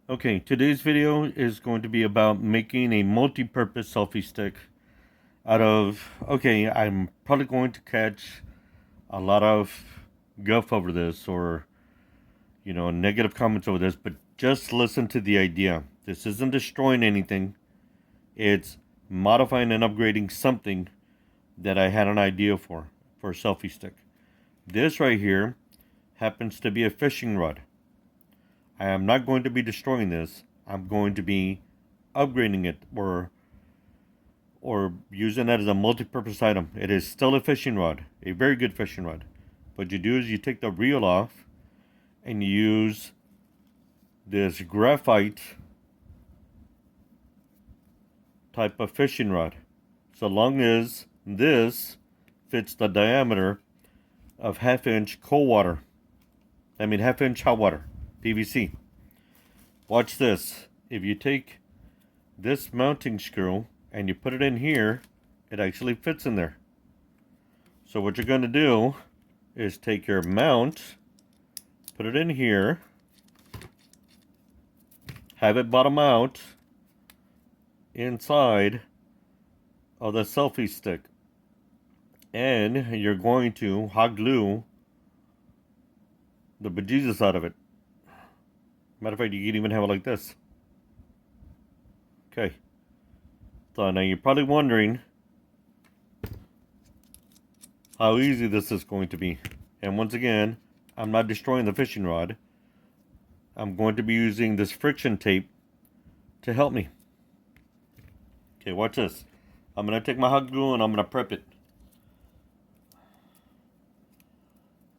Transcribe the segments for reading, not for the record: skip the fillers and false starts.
Okay, today's video is going to be about making a multi-purpose selfie stick out of, okay, I'm probably going to catch a lot of guff over this or, negative comments over this, but just listen to the idea. This isn't destroying anything. It's modifying and upgrading something that I had an idea for a selfie stick. This right here happens to be a fishing rod. I am not going to be destroying this. I'm going to be upgrading it or using that as a multi-purpose item. It is still a fishing rod, a very good fishing rod. What you do is you take the reel off and you use this graphite type of fishing rod. So long as this fits the diameter of half-inch half-inch hot water, PVC. Watch this. If you take this mounting screw and you put it in here, it actually fits in there. So what you're going to do is take your mount, put it in here, have it bottom out inside of the selfie stick, and you're going to hot glue the bejesus out of it. Matter of fact, you can even have it like this. Okay. So now you're probably wondering how easy this is going to be. And once again, I'm not destroying the fishing rod. I'm going to be using this friction tape to help me. Okay, watch this. I'm going to take my hot glue and I'm going to prep it.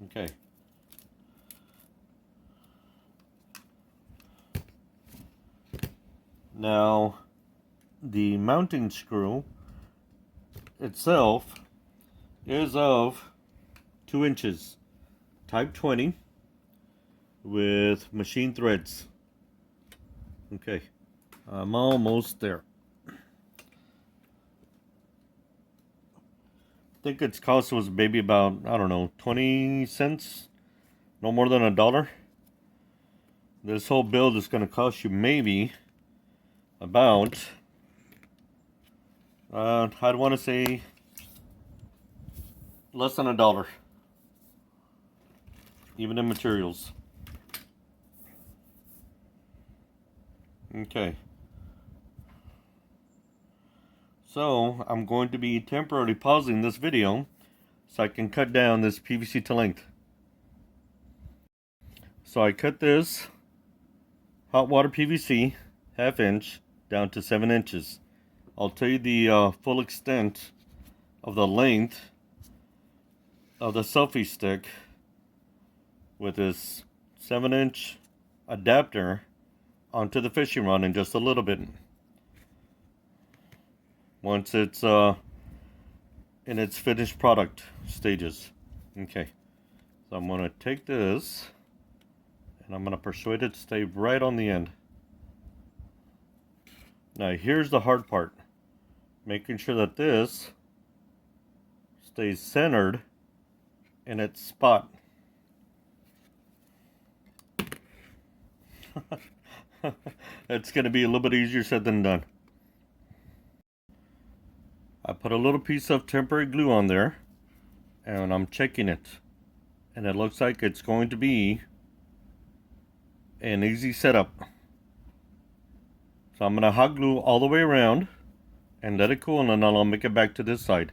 Okay. Now, the mounting screw itself is of 2 inches, type 20, with machine threads. Okay, I'm almost there. I think its cost was maybe about, I don't know, 20 cents, no more than $1. This whole build is going to cost you maybe about, I'd want to say less than $1, even in materials. Okay. So I'm going to be temporarily pausing this video so I can cut down this PVC to length. So I cut this hot water PVC half-inch down to 7 inches. I'll tell you the full extent of the length of the selfie stick with this 7-inch adapter onto the fishing rod in just a little bit. Once it's in its finished product stages. Okay, so I'm going to take this and I'm going to persuade it to stay right on the end. Now here's the hard part. Making sure that this stays centered in its spot. It's going to be a little bit easier said than done. I put a little piece of temporary glue on there and I'm checking it. And it looks like it's going to be an easy setup. So I'm going to hot glue all the way around and let it cool, and then I'll make it back to this side.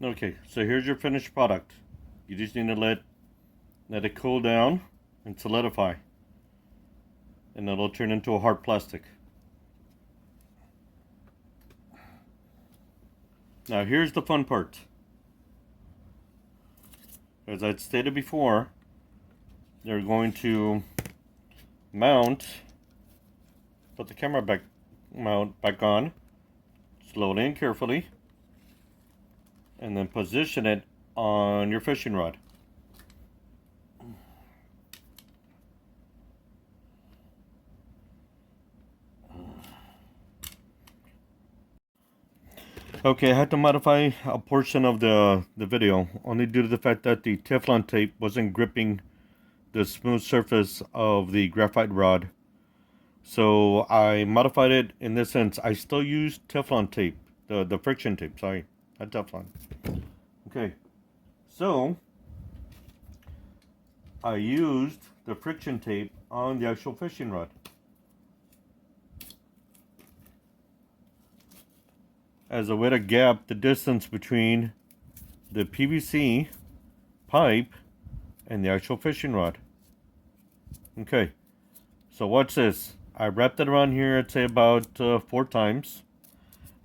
Okay, so here's your finished product. You just need to let it cool down and solidify. And it'll turn into a hard plastic. Now here's the fun part. As I stated before, they're going to put the camera back on, slowly and carefully, and then position it on your fishing rod. Okay, I had to modify a portion of the video, only due to the fact that the Teflon tape wasn't gripping the smooth surface of the graphite rod. So I modified it in this sense. I still use Teflon tape, the friction tape, sorry, not Teflon. Okay, so I used the friction tape on the actual fishing rod. As a way to gap the distance between the PVC pipe and the actual fishing rod. Okay, so watch this. I wrapped it around here, I'd say about 4 times.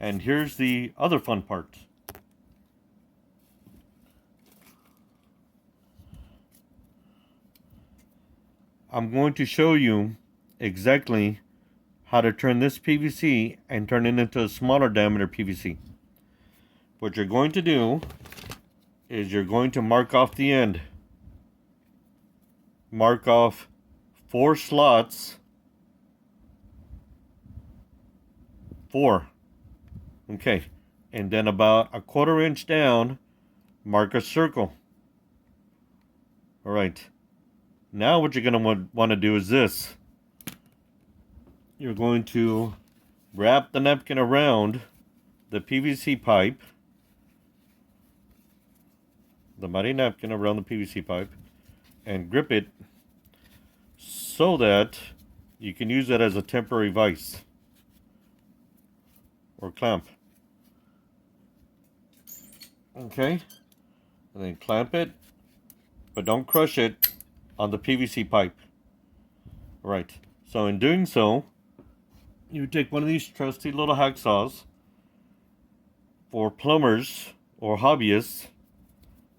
And here's the other fun part. I'm going to show you exactly how to turn this PVC and turn it into a smaller diameter PVC. What you're going to do is you're going to mark off the end. Mark off 4 slots. 4. Okay. And then about a 1/4 inch down, mark a circle. All right. Now what you're going to want to do is this. You're going to wrap the napkin around the PVC pipe, the muddy napkin around the PVC pipe, and grip it so that you can use it as a temporary vise or clamp. Okay, and then clamp it, but don't crush it on the PVC pipe. Right, so in doing so, you take one of these trusty little hacksaws for plumbers or hobbyists,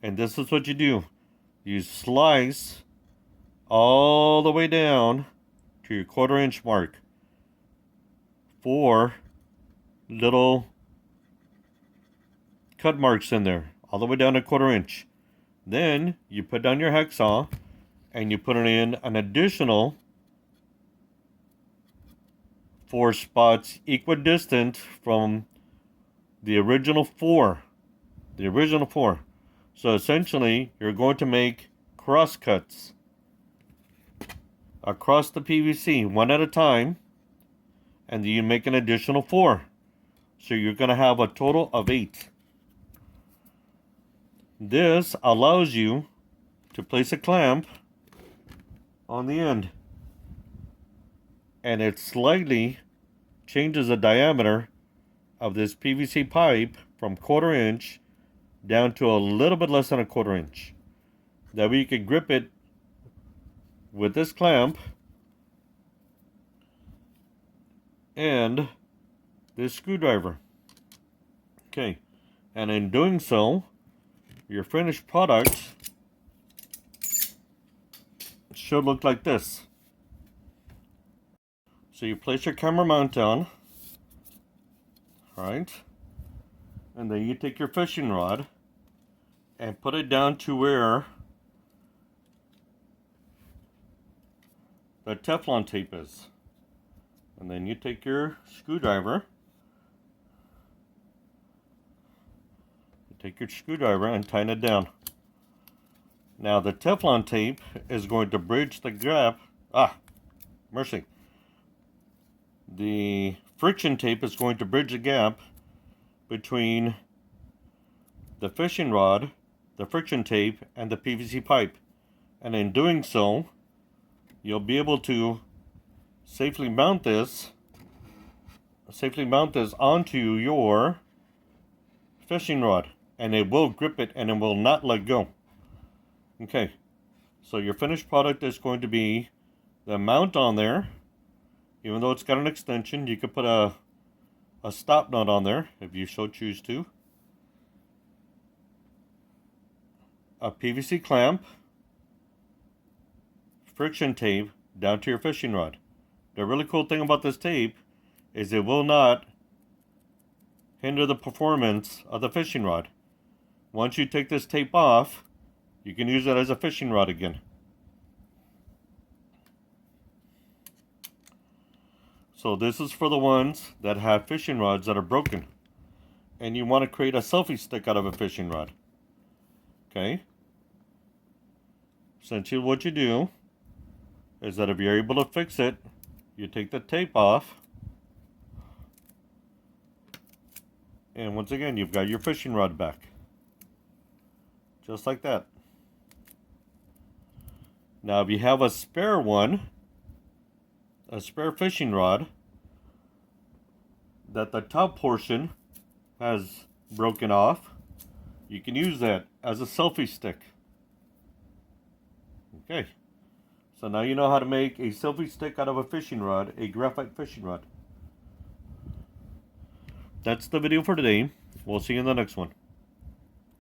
and this is what you do. You slice all the way down to your 1/4 inch mark. 4 little cut marks in there, all the way down to 1/4 inch. Then you put down your hacksaw and you put it in an additional 4 spots equidistant from the original 4. The original 4. So essentially, you're going to make cross cuts across the PVC, one at a time, and then you make an additional 4. So you're going to have a total of 8. This allows you to place a clamp on the end, and it slightly changes the diameter of this PVC pipe from 1/4 inch down to a little bit less than a 1/4 inch. That way you can grip it with this clamp and this screwdriver. Okay, and in doing so, your finished product should look like this. So you place your camera mount on, right? And then you take your fishing rod and put it down to where the Teflon tape is. And then you take your screwdriver. You take your screwdriver and tighten it down. Now the Teflon tape is going to bridge the gap. Mercy. The friction tape is going to bridge the gap between the fishing rod, the friction tape, and the PVC pipe. And in doing so, you'll be able to safely mount this onto your fishing rod, and it will grip it and it will not let go. Okay, so your finished product is going to be the mount on there. Even though it's got an extension, you could put a stop nut on there if you so choose to. A PVC clamp, friction tape down to your fishing rod. The really cool thing about this tape is it will not hinder the performance of the fishing rod. Once you take this tape off, you can use it as a fishing rod again. So this is for the ones that have fishing rods that are broken, and you want to create a selfie stick out of a fishing rod. Okay? Essentially what you do is that if you're able to fix it, you take the tape off. And once again, you've got your fishing rod back. Just like that. Now, if you have a spare one, a spare fishing rod, that the top portion has broken off, you can use that as a selfie stick. Okay. So now you know how to make a selfie stick out of a fishing rod, a graphite fishing rod. That's the video for today. We'll see you in the next one.